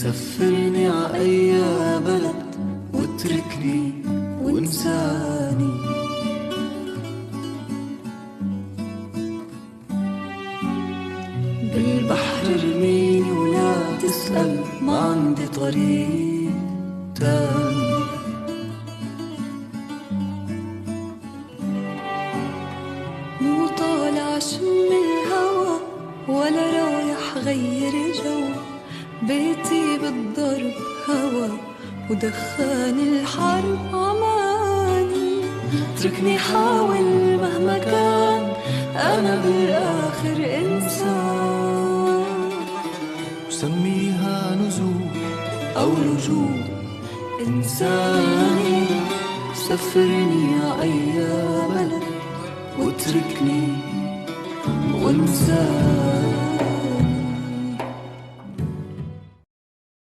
سفرني ع أي بلد واتركني وانساني. بالبحر ارميني ولا تسأل، ما عندي طريق تاني. مو طالع شم الهوا ولا رايح غير جو، بيتي بالضرب هوا ودخان الحرب عماني. اتركني حاول مهما كان، أنا بالآخر إنسان. وسميها نزول أو لجوء إنساني. سفرني ع أي بلد واتركني وانساني.